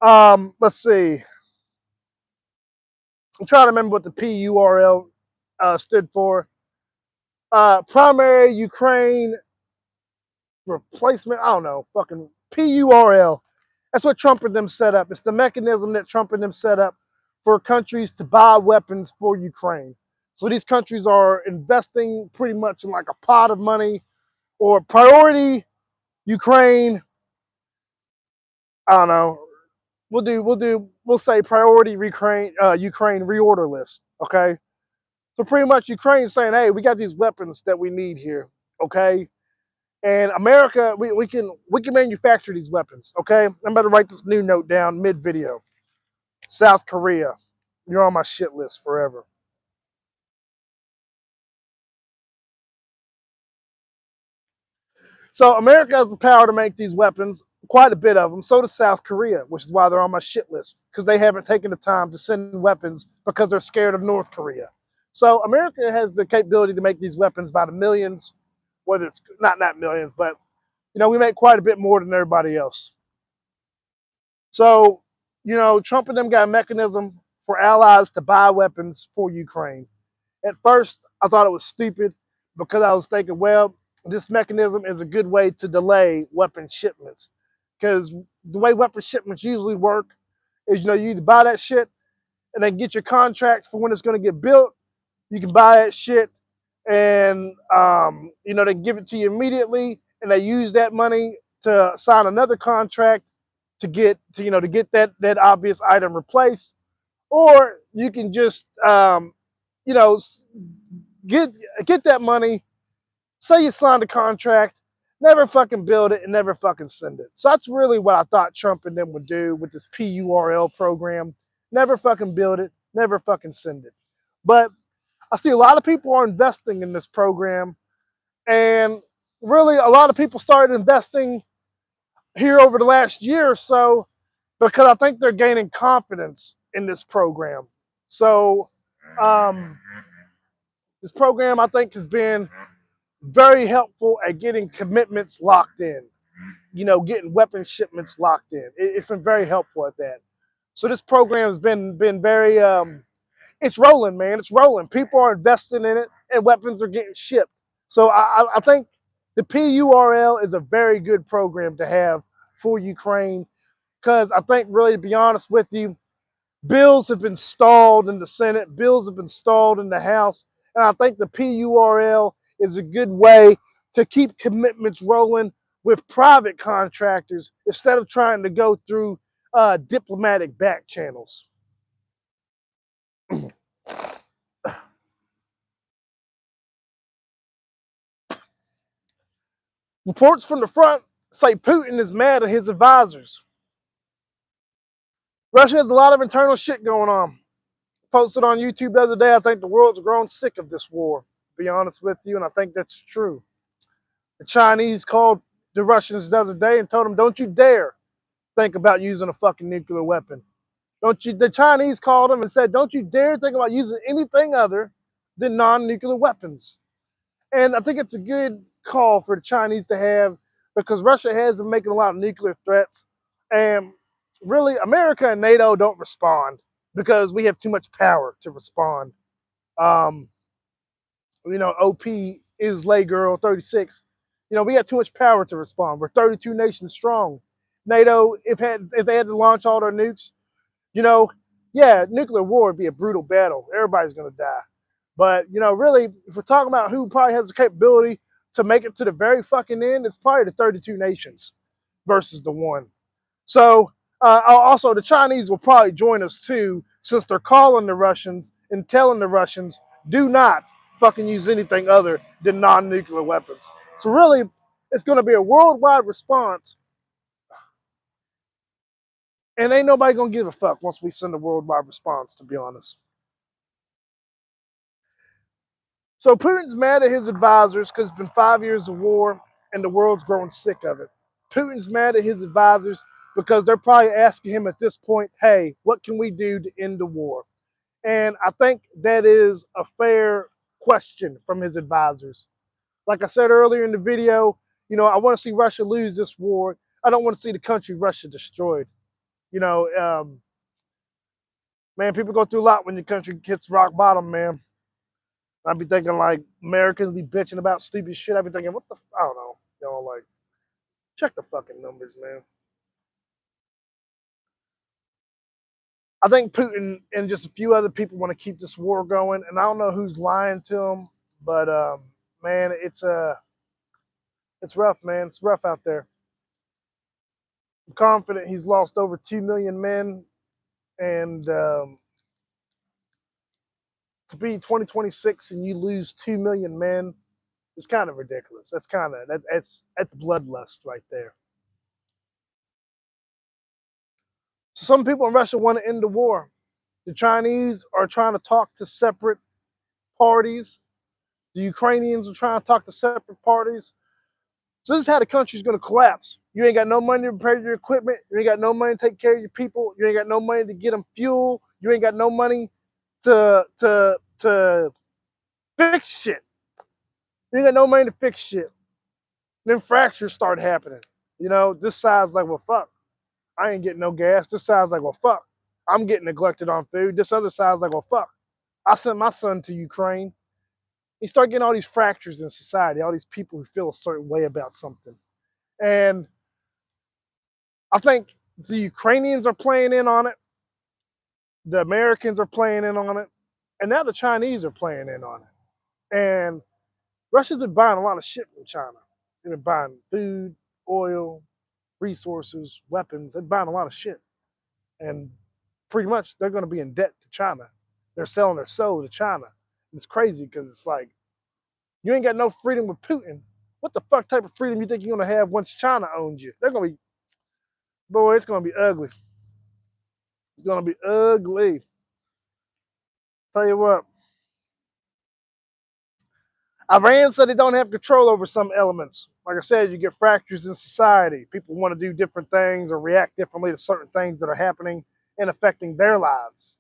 S1: Let's see. I'm trying to remember what the PURL stood for. Primary Ukraine replacement. I don't know. Fucking PURL. That's what Trump and them set up. It's the mechanism that Trump and them set up for countries to buy weapons for Ukraine. So these countries are investing pretty much in like a pot of money or priority Ukraine. I don't know. We'll say priority Ukraine reorder list. Okay. So pretty much Ukraine's saying, hey, we got these weapons that we need here. Okay. And America, we can manufacture these weapons. Okay. I'm about to write this new note down mid video. South Korea, you're on my shit list forever. So America has the power to make these weapons, quite a bit of them. So does South Korea, which is why they're on my shit list because they haven't taken the time to send weapons because they're scared of North Korea. So America has the capability to make these weapons by the millions, whether it's not millions, but you know we make quite a bit more than everybody else. So you know Trump and them got a mechanism for allies to buy weapons for Ukraine. At first, I thought it was stupid because I was thinking, well, this mechanism is a good way to delay weapon shipments. Because the way weapon shipments usually work is, you either buy that shit and then get your contract for when it's going to get built. You can buy that shit and, they give it to you immediately, and they use that money to sign another contract to get that obvious item replaced. Or you can just, you know, get that money. Say you signed a contract, never fucking build it, and never fucking send it. So that's really what I thought Trump and them would do with this PURL program. Never fucking build it, never fucking send it. But I see a lot of people are investing in this program, and really a lot of people started investing here over the last year or so because I think they're gaining confidence in this program. So this program, I think, has been very helpful at getting commitments locked in, getting weapon shipments locked in. It's been very helpful at that. So this program has been very, it's rolling, man. It's rolling. People are investing in it, and weapons are getting shipped. So I think the PURL is a very good program to have for Ukraine, because I think, really, to be honest with you, bills have been stalled in the Senate, bills have been stalled in the House, and I think the PURL is a good way to keep commitments rolling with private contractors instead of trying to go through diplomatic back channels. Reports from the front say Putin is mad at his advisors. Russia has a lot of internal shit going on. Posted on YouTube the other day, I think the world's grown sick of this war, to be honest with you, and I think that's true. The Chinese called the Russians the other day and told them, don't you dare think about using a fucking nuclear weapon. The Chinese called them and said, don't you dare think about using anything other than non-nuclear weapons. And I think it's a good call for the Chinese to have, because Russia has been making a lot of nuclear threats. And really, America and NATO don't respond because we have too much power to respond. OP is Lay Girl 36. We got too much power to respond. We're 32 nations strong. NATO, if they had to launch all their nukes, nuclear war would be a brutal battle. Everybody's going to die. But, really, if we're talking about who probably has the capability to make it to the very fucking end, it's probably the 32 nations versus the one. So, also, the Chinese will probably join us too, since they're calling the Russians and telling the Russians, do not fucking use anything other than non-nuclear weapons. So really, it's going to be a worldwide response, and ain't nobody going to give a fuck once we send a worldwide response, to be honest. So Putin's mad at his advisors because it's been 5 years of war and the world's growing sick of it. Putin's mad at his advisors because they're probably asking him at this point, hey, what can we do to end the war? And I think that is a fair question from his advisors. Like I said earlier in the video, I want to see Russia lose this war. I don't want to see the country Russia destroyed. Man, people go through a lot when your country hits rock bottom, man. I'd be thinking, like, Americans be bitching about stupid shit. I'd be thinking, I don't know. Like, check the fucking numbers, man. I think Putin and just a few other people want to keep this war going, and I don't know who's lying to them, but man, it's rough, man. It's rough out there. I'm confident he's lost over 2 million men, and to be 2026 and you lose 2 million men, it's kind of ridiculous. That's bloodlust right there. So some people in Russia want to end the war. The Chinese are trying to talk to separate parties. The Ukrainians are trying to talk to separate parties. So this is how the country's going to collapse. You ain't got no money to repair your equipment. You ain't got no money to take care of your people. You ain't got no money to get them fuel. You ain't got no money to fix shit. You ain't got no money to fix shit. Then fractures start happening. This side's like, well, fuck. I ain't getting no gas. This side's like, well, fuck. I'm getting neglected on food. This other side's like, well, fuck. I sent my son to Ukraine. You start getting all these fractures in society, all these people who feel a certain way about something. And I think the Ukrainians are playing in on it. The Americans are playing in on it, and now the Chinese are playing in on it. And Russia's been buying a lot of shit from China. They've been buying food, oil, resources, weapons. They're buying a lot of shit. And pretty much they're going to be in debt to China. They're selling their soul to China. It's crazy because it's like, you ain't got no freedom with Putin. What the fuck type of freedom you think you're going to have once China owns you? They're going to be, boy, it's going to be ugly. It's going to be ugly. Tell you what, Iran said they don't have control over some elements. Like I said, you get fractures in society. People want to do different things or react differently to certain things that are happening and affecting their lives.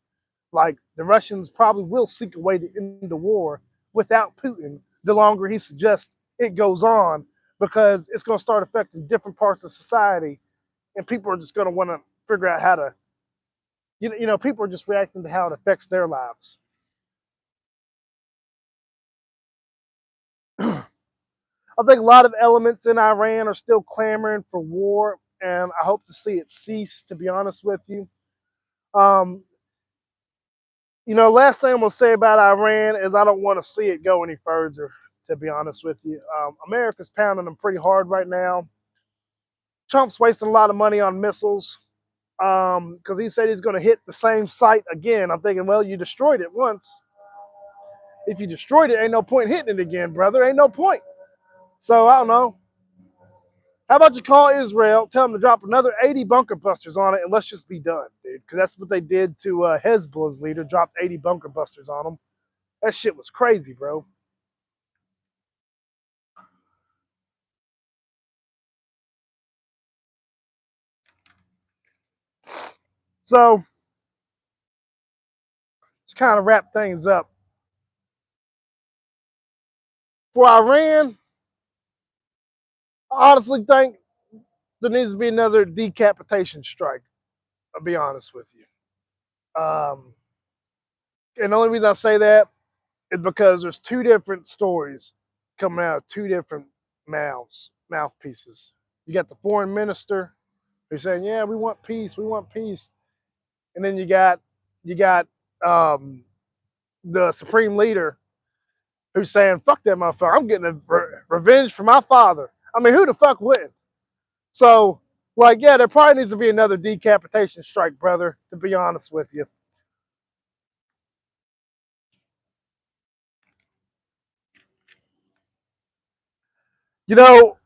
S1: Like the Russians probably will seek a way to end the war without Putin the longer he suggests it goes on, because it's going to start affecting different parts of society, and people are just going to want to figure out how to, people are just reacting to how it affects their lives. I think a lot of elements in Iran are still clamoring for war, and I hope to see it cease, to be honest with you. Um, last thing I'm going to say about Iran is I don't want to see it go any further, to be honest with you. America's pounding them pretty hard right now. Trump's wasting a lot of money on missiles because he said he's going to hit the same site again. I'm thinking, well, you destroyed it once. If you destroyed it, ain't no point hitting it again, brother. Ain't no point. So I don't know. How about you call Israel, tell them to drop another 80 bunker busters on it, and let's just be done, dude. Because that's what they did to Hezbollah's leader, dropped 80 bunker busters on him. That shit was crazy, bro. So, let's kind of wrap things up. For Iran, I honestly think there needs to be another decapitation strike. I'll be honest with you. And the only reason I say that is because there's two different stories coming out of two different mouthpieces. You got the foreign minister who's saying, "Yeah, we want peace, we want peace," and then you got the supreme leader who's saying, "Fuck that motherfucker! I'm getting revenge for my father." I mean, who the fuck wouldn't? So, like, yeah, there probably needs to be another decapitation strike, brother. To be honest with you. You know,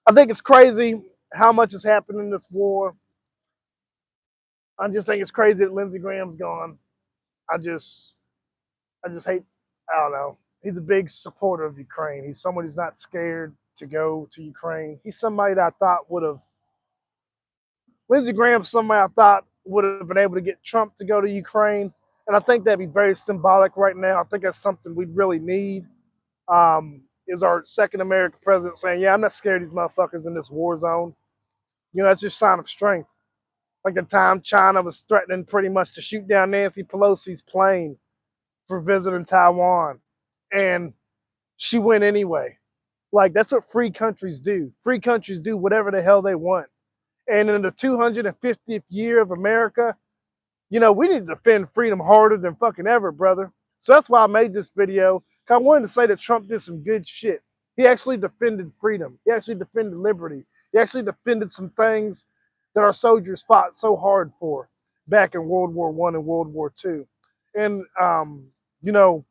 S1: I think it's crazy how much has happened in this war. I just think it's crazy that Lindsey Graham's gone. I just, I just hate. I don't know. He's a big supporter of Ukraine. He's someone who's not scared to go to Ukraine. He's somebody that I thought would have. Lindsey Graham's somebody I thought would have been able to get Trump to go to Ukraine, and I think that'd be very symbolic right now. I think that's something we really need. Is our second American president saying, "Yeah, I'm not scared of these motherfuckers in this war zone." That's just a sign of strength. Like the time China was threatening pretty much to shoot down Nancy Pelosi's plane for visiting Taiwan, and she went anyway. Like, that's what free countries do. Free countries do whatever the hell they want. And in the 250th year of America, we need to defend freedom harder than fucking ever, brother. So that's why I made this video. I wanted to say that Trump did some good shit. He actually defended freedom. He actually defended liberty. He actually defended some things that our soldiers fought so hard for back in World War I and World War II. And, you know,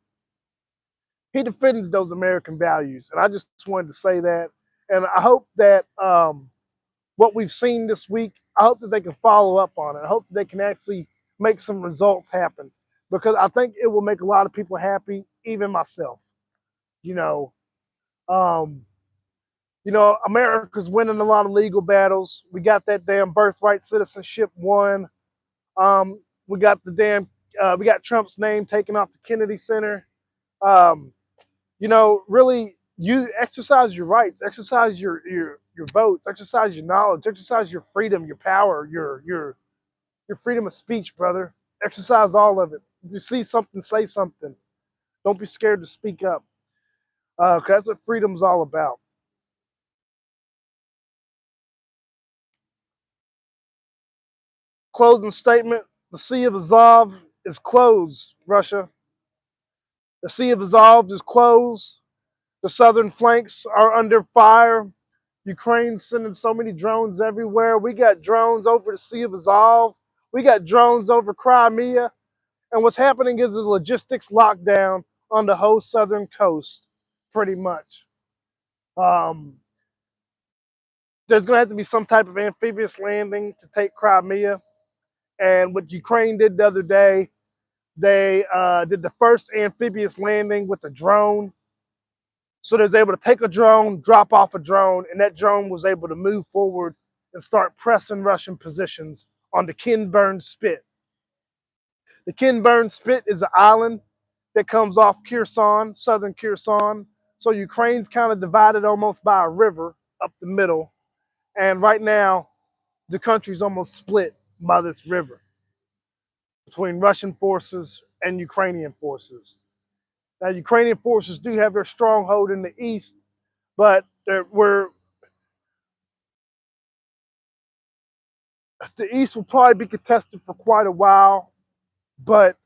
S1: he defended those American values. And I just wanted to say that. And I hope that what we've seen this week, I hope that they can follow up on it. I hope that they can actually make some results happen, because I think it will make a lot of people happy, even myself. You know, um, America's winning a lot of legal battles. We got that damn birthright citizenship won. We got we got Trump's name taken off the Kennedy Center. Um, really, you exercise your rights, exercise your votes, exercise your knowledge, exercise your freedom, your power, your freedom of speech, brother. Exercise all of it. If you see something, say something. Don't be scared to speak up, because that's what freedom's all about. Closing statement. The Sea of Azov is closed, Russia. The Sea of Azov is closed. The southern flanks are under fire. Ukraine's sending so many drones everywhere. We got drones over the Sea of Azov. We got drones over Crimea. And what's happening is a logistics lockdown on the whole southern coast, pretty much. Um, there's going to have to be some type of amphibious landing to take Crimea. And what Ukraine did the other day, they did the first amphibious landing with a drone. So they was able to take a drone, drop off a drone, and that drone was able to move forward and start pressing Russian positions on the Kinburn Spit. The Kinburn Spit is an island that comes off Kherson, southern Kherson. So Ukraine's kind of divided almost by a river up the middle. And right now, the country's almost split by this river between Russian forces and Ukrainian forces. Now, Ukrainian forces do have their stronghold in the east, but the east will probably be contested for quite a while. But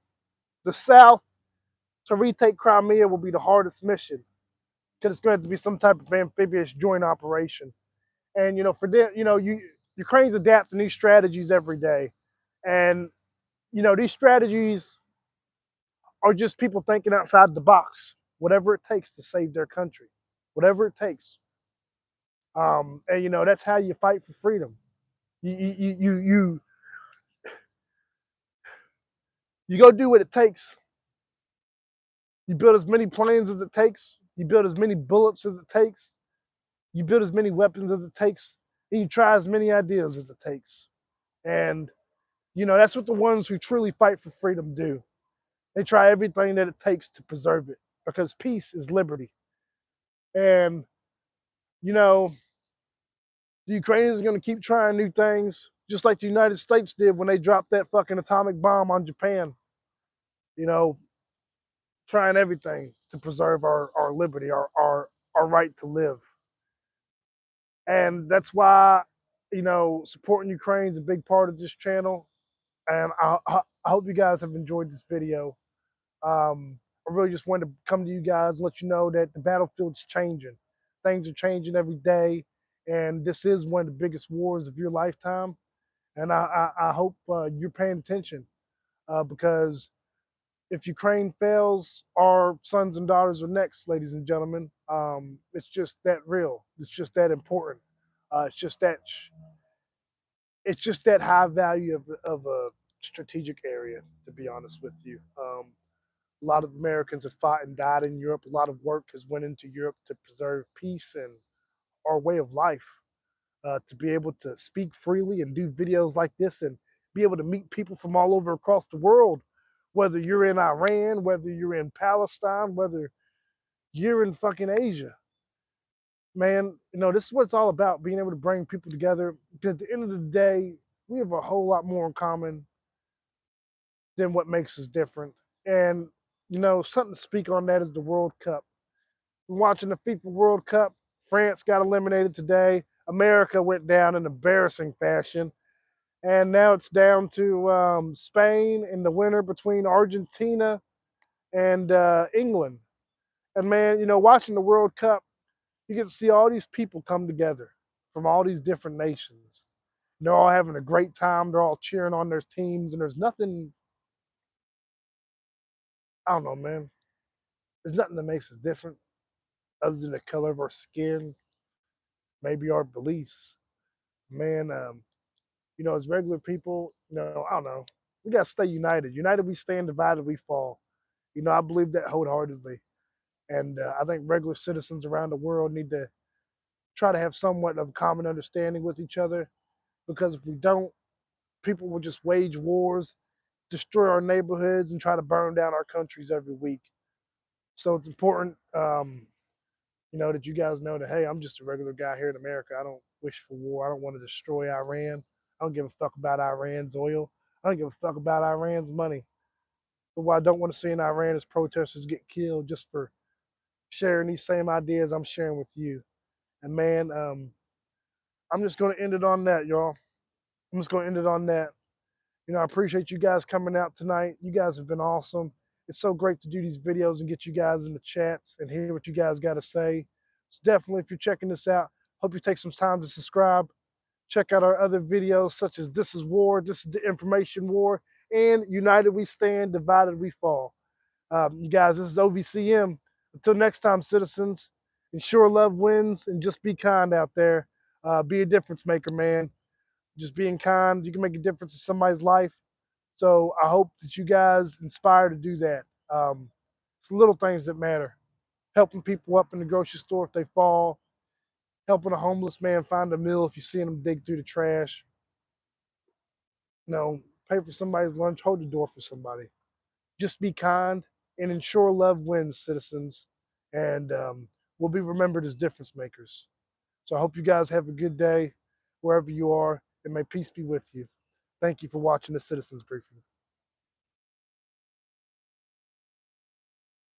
S1: the south, to retake Crimea, will be the hardest mission because it's going to have to be some type of amphibious joint operation. And for them, Ukraine's adapting these strategies every day, and these strategies are just people thinking outside the box, whatever it takes to save their country, whatever it takes. And that's how you fight for freedom. You go do what it takes. You build as many planes as it takes. You build as many bullets as it takes. You build as many weapons as it takes. And you try as many ideas as it takes. And that's what the ones who truly fight for freedom do. They try everything that it takes to preserve it, because peace is liberty. And you know the Ukrainians are going to keep trying new things, just like the United States did when they dropped that fucking atomic bomb on Japan. You know, trying everything to preserve our liberty, our right to live. And that's why, supporting Ukraine is a big part of this channel. And I hope you guys have enjoyed this video. I really just wanted to come to you guys and let you know that the battlefield's changing. Things are changing every day. And this is one of the biggest wars of your lifetime. And I hope you're paying attention, because if Ukraine fails, our sons and daughters are next, ladies and gentlemen. It's just that real. It's just that important. It's just that high value of a strategic area, to be honest with you. A lot of Americans have fought and died in Europe. A lot of work has went into Europe to preserve peace and our way of life. To be able to speak freely and do videos like this and be able to meet people from all over across the world, whether you're in Iran, whether you're in Palestine, whether you're in fucking Asia. Man, this is what it's all about, being able to bring people together. Because at the end of the day, we have a whole lot more in common than what makes us different. And, something to speak on that is the World Cup. We're watching the FIFA World Cup. France got eliminated today. America went down in embarrassing fashion. And now it's down to Spain in the winner between Argentina and England. And man, watching the World Cup, you get to see all these people come together from all these different nations. They're all having a great time. They're all cheering on their teams. And there's nothing, I don't know, man. There's nothing that makes us different other than the color of our skin, maybe our beliefs. Man, as regular people, I don't know. We got to stay united. United we stand, divided we fall. I believe that wholeheartedly. And I think regular citizens around the world need to try to have somewhat of common understanding with each other, because if we don't, people will just wage wars, destroy our neighborhoods, and try to burn down our countries every week. So it's important, that you guys know that, hey, I'm just a regular guy here in America. I don't wish for war. I don't want to destroy Iran. I don't give a fuck about Iran's oil. I don't give a fuck about Iran's money. But what I don't want to see in Iran is protesters get killed just for sharing these same ideas I'm sharing with you. And man, I'm just going to end it on that, y'all. I'm just going to end it on that. I appreciate you guys coming out tonight. You guys have been awesome. It's so great to do these videos and get you guys in the chats and hear what you guys got to say. So definitely, if you're checking this out, hope you take some time to subscribe. Check out our other videos such as This is War, This is the Information War, and United We Stand, Divided We Fall. You guys, this is OVCM. Until next time, citizens, ensure love wins and just be kind out there. Be a difference maker, man. Just being kind, you can make a difference in somebody's life. So I hope that you guys inspire to do that. It's the little things that matter. Helping people up in the grocery store if they fall, helping a homeless man find a meal if you see him dig through the trash. Pay for somebody's lunch, hold the door for somebody. Just be kind and ensure love wins, citizens. And we'll be remembered as difference makers. So I hope you guys have a good day wherever you are, and may peace be with you. Thank you for watching the Citizens Briefing.